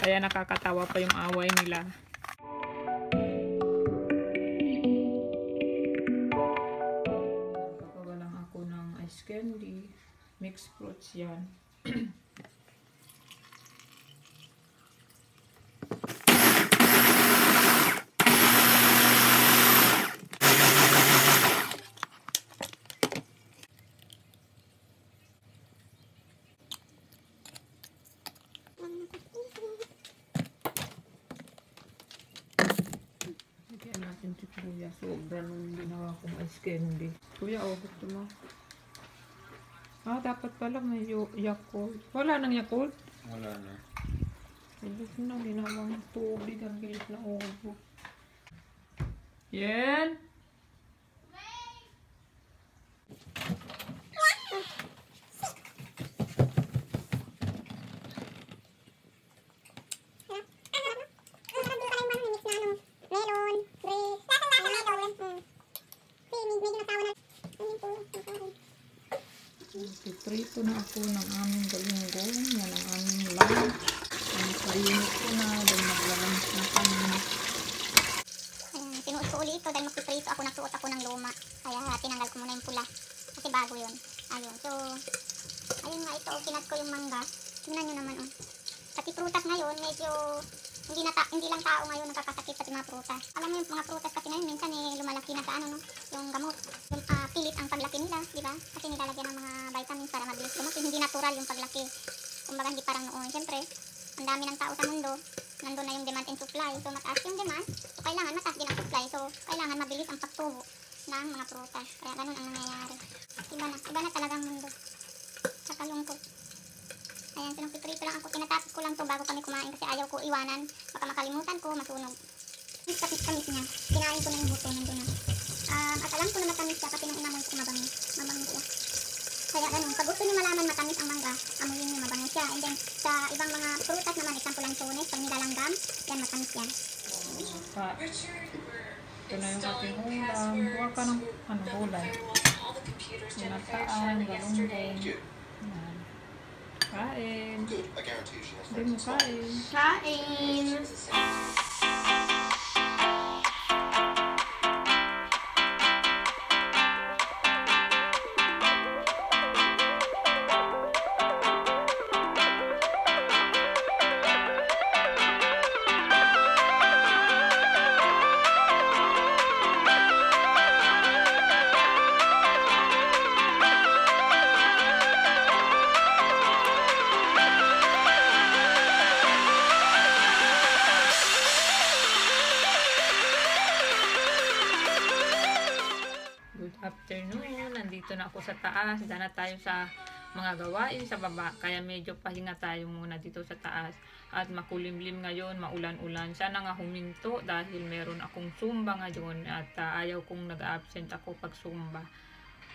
Kaya nakakatawa pa yung away nila. Nagpagawa lang ako ng ice candy. Mixed fruits yan. Lagyan natin si Kuya. Sobra nung ginawa kong ice candy. Kuya, gusto mo? Dapat pala may Yakult. Wala nang Yakult? Wala na. Bilis na, ginawang tubig. Ang bilis na ubo. Yan! Prito na ako ng aming galunggong. Yan ang aming lunch. Kainit ko na dahil maglalunch na kami. Sinuot ko ulit ito dahil magpiprito ako. Nagsuot ako ng luma. Kaya tinanggal ko muna yung pula. Kasi bago yun. Ayun. So, ayun nga ito. Kinat ko yung mangga. Tingnan nyo naman. Pati prutas ngayon, medyo hindi lang tao ngayon nakakasakit pati mga prutas. Alam mo yung mga prutas kasi ngayon minsan lumalaki na sa yung gamot. Yung pilit ang paglaki nila, di ba? Kasi nilalagyan ng mga vitamins para mabilis lumaki. Hindi natural yung paglaki. Kumbaga hindi parang noon. Siyempre, ang dami ng tao sa mundo. Nandun na yung demand and supply. So mataas yung demand. So kailangan mataas din ang supply. So kailangan mabilis ang pagtubo ng mga prutas. Kaya ganun ang nangyayari. Iba na talagang mundo. Nakalungkot. Ayan, so nagpiprito lang ako. Tinatapos ko lang to bago kami kumain kasi ayaw ko iwanan. Baka makalimutan ko, masunog. Kapit-kapit niya. Kinain ko na yung buto, nandun na. At alam ko na matamis siya kasi nung inamoy ko mabangis. Mabangis siya. Kaya ganun, pag gusto nyo malaman matamis ang mangga, amuyin nyo mabangis siya. And then, sa ibang mga prutas naman, example ang sones, pag nilalanggam, yan matamis yan. Ito na yung ating ulam. Huwag ka ng gulay. Sinataan, galunggong. Yan. Kain. Hindi mo kain. Kain! Afternoon, nandito na ako sa taas. Daan na tayo sa mga gawain sa baba. Kaya medyo pahinga tayo muna dito sa taas. At makulimlim ngayon, maulan-ulan. Sana nga huminto dahil meron akong Zumba ngayon. At ayaw kong nag-absent ako pag Zumba.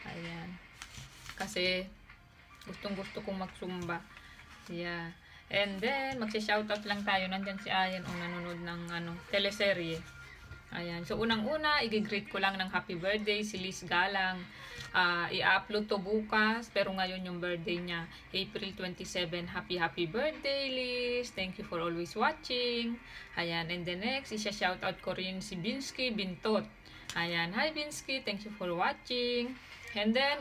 Ayan. Kasi gustong-gusto kong mag-Zumba. Yeah. And then, magsi-shoutout lang tayo. Nandyan si Ayan o nanonood ng teleserye. Ayan. So, unang-una, i-greet ko lang ng happy birthday si Liz Galang. I-upload to bukas, pero ngayon yung birthday niya, April 27. Happy birthday, Liz! Thank you for always watching. Ayan. And the next, isa-shoutout ko rin si Binsky Bintot. Ayan. Hi, Binsky! Thank you for watching. And then,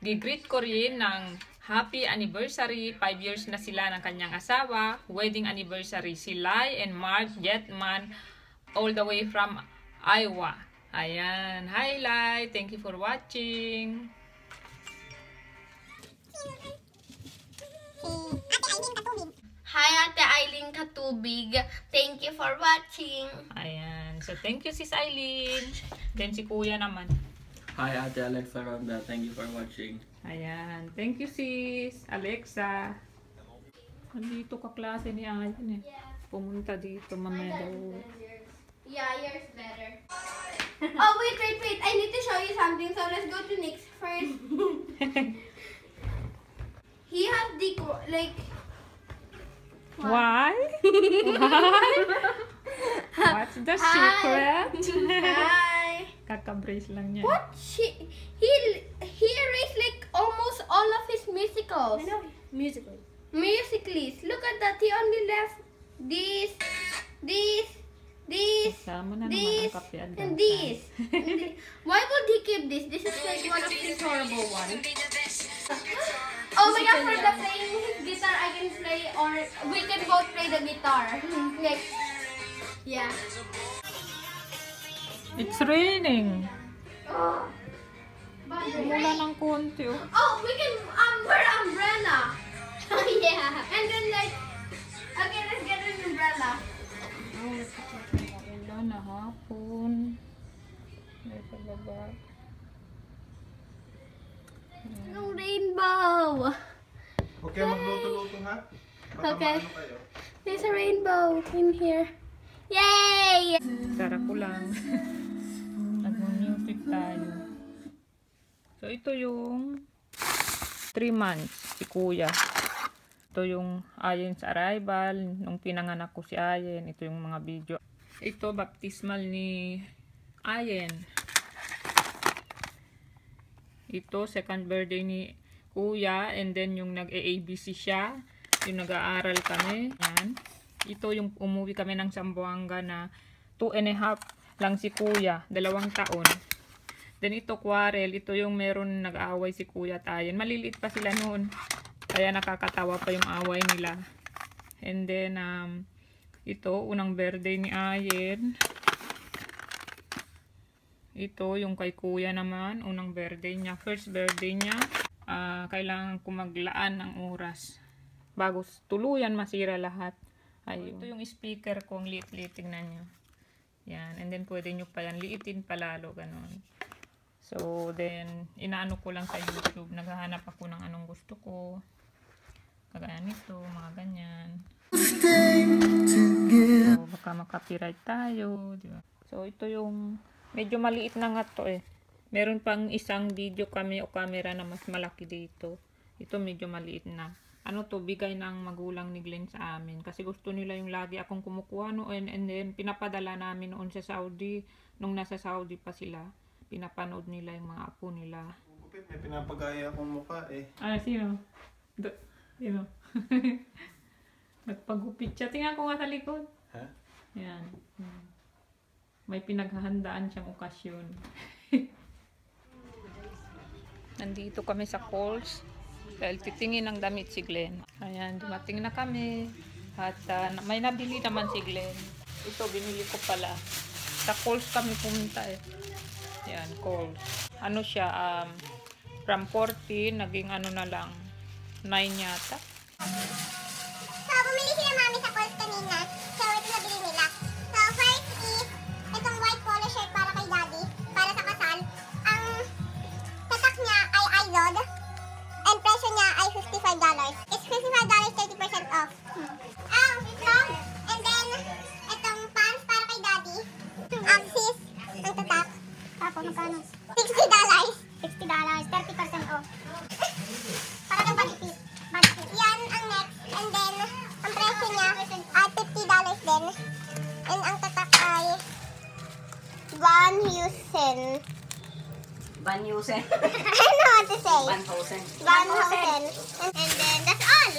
i-greet ko rin ng happy anniversary. 5 years na sila ng kanyang asawa. Wedding anniversary. Si Lai and Mark Jetman, all the way from Iowa. Ayan. Hi, Lai. Thank you for watching. Hi, Ate Aileen Katubig. Thank you for watching. Ayan. So, thank you, Sis Aileen. Then, si Kuya naman. Hi, Ate Alexa Ronda. Thank you for watching. Ayan. Thank you, Sis Alexa. Nandito ka klase ni Ayan eh. Pumunta dito, mamaya daw. Yeah, yours better. Oh, wait. I need to show you something. So, let's go to Nick's first. He has the, like... Why? Why? What's the secret? Hi. Kaka-brace lang niya. What? He erased like almost all of his musicals. I know, musically. Musically, look at that. He only left this, Sama na naman this, ang kape at and gatas. this. Why would he keep this? This is like one of his horrible ones. Oh my god, for the playing his guitar, I can play, or we can both play the guitar. Like, yeah. It's raining. Oh, Mula ng konti. Oh. oh, we can wear umbrella. Yeah. And then like, okay, let's get an umbrella. Ulan na hapon. May pababa. No rainbow. Okay, magluto-luto ha? Baka Okay. maano kayo. There's a rainbow in here. Yay! Sara ko lang. Nag-music tayo. So, ito yung 3 months, si Kuya. Ito yung Ayen's arrival, nung pinanganak ko si Ayen. Ito yung mga video. Ito, baptismal ni Ayen. Ito, second birthday ni Kuya. And then, yung nag-ABC siya. Yung nag-aaral kami. Yan. Ito yung umuwi kami ng Zamboanga na 2.5 lang si Kuya. 2 taon. Then ito, Quarrel. Ito yung meron nag-aaway si Kuya at Ayen. Maliliit pa sila noon. Kaya nakakatawa pa yung away nila. And then, ito, unang birthday ni Ayen. Ito, yung kay Kuya naman, unang birthday niya. First birthday niya, kailangan ko maglaan ng oras bago tuluyan masira lahat. Ayun. Ito yung speaker ko, ang liit-liit, tingnan nyo. Yan, and then pwede nyo pa yan, liitin palalo, ganun. So, then, inaano ko lang sa YouTube, naghahanap ako ng anong gusto ko. Kagaya nito, mga ganyan. So, baka makapiright tayo, di ba? So, ito yung medyo maliit na nga to eh. Meron pang isang video kami o camera na mas malaki dito. Ito medyo maliit na. Ano to, bigay ng magulang ni Glenn sa amin. Kasi gusto nila yung lagi akong kumukuha noon. And then, pinapadala namin noon sa Saudi. Nung nasa Saudi pa sila, pinapanood nila yung mga apo nila. Kupit, may pinapagaya akong mukha eh. Sino? Sino? Nagpagupit siya. Tingnan ko nga sa likod. Ha? Yan. May pinaghahandaan siyang okasyon. Nandito kami sa Kohl's. Dahil titingin ng damit si Glenn. Ayan, dumating na kami. At may nabili naman si Glenn. Ito, binili ko pala. Sa Kohl's kami pumunta eh. Ayan, Kohl's. Ano siya, from 14, naging ano na lang, 9 yata. So, bumili sila mami sa Kohl's kanina. So, ito nabili nila. So, first is itong white polo shirt para kay daddy. Para sa kasal. Ang tatak niya ay iLod. And presyo niya ay $55. It's $55, 30% off. Ito. And then, itong pants para kay daddy. Axis. Ang tatak. Tapos, magkano? $60. $60, 30% off. Para kang body fit. Yan ang next. And then, ang presyo niya ay $50 din. And ang tatak ay Van Heusen. Van Heusen. I don't know what to say. Van Heusen. Van Heusen. And then, that's all.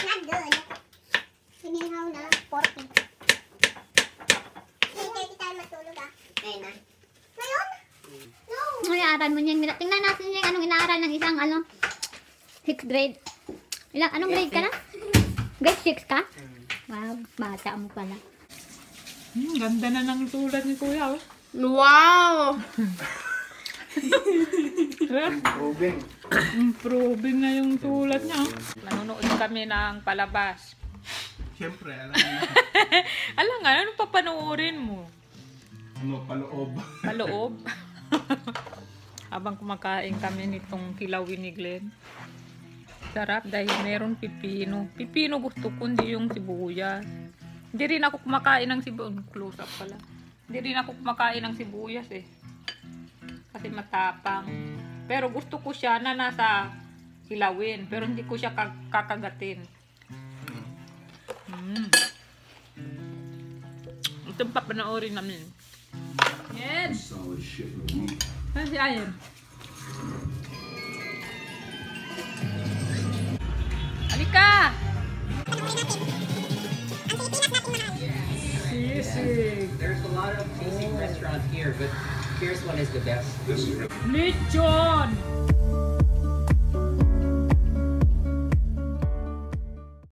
Not good. Sinihaw na, 40. 3:30 tayo matulog Ayun na. Ngayon? No. Ano inaaral mo niyan? Tingnan natin yung anong inaaral ng isang 6th grade. Anong grade ka na? Grade 6 ka? Wow, bata mo pala. Ganda na ng sulat ni Kuya. Oh. Wow! Improving. Improving na yung sulat niya. Nanonood kami ng palabas. Siyempre, alam mo. Alam nga, ano papanoorin mo? Ano, paloob. Paloob. Habang kumakain kami nitong kilawin ni Glenn. Sarap dahil meron pipino. Pipino gusto ko, hindi yung sibuyas. Hindi rin ako kumakain ng sibuyas. Close up pala. Hindi rin ako kumakain ng sibuyas eh. Kasi matapang. Pero gusto ko siya na nasa kilawin. Pero hindi ko siya kakagatin. Ito yung papanoorin namin. Yes! Ano si Ayen? Halika! Sisig! There's a lot of tasting restaurants here, but here's one is the best. Lechon!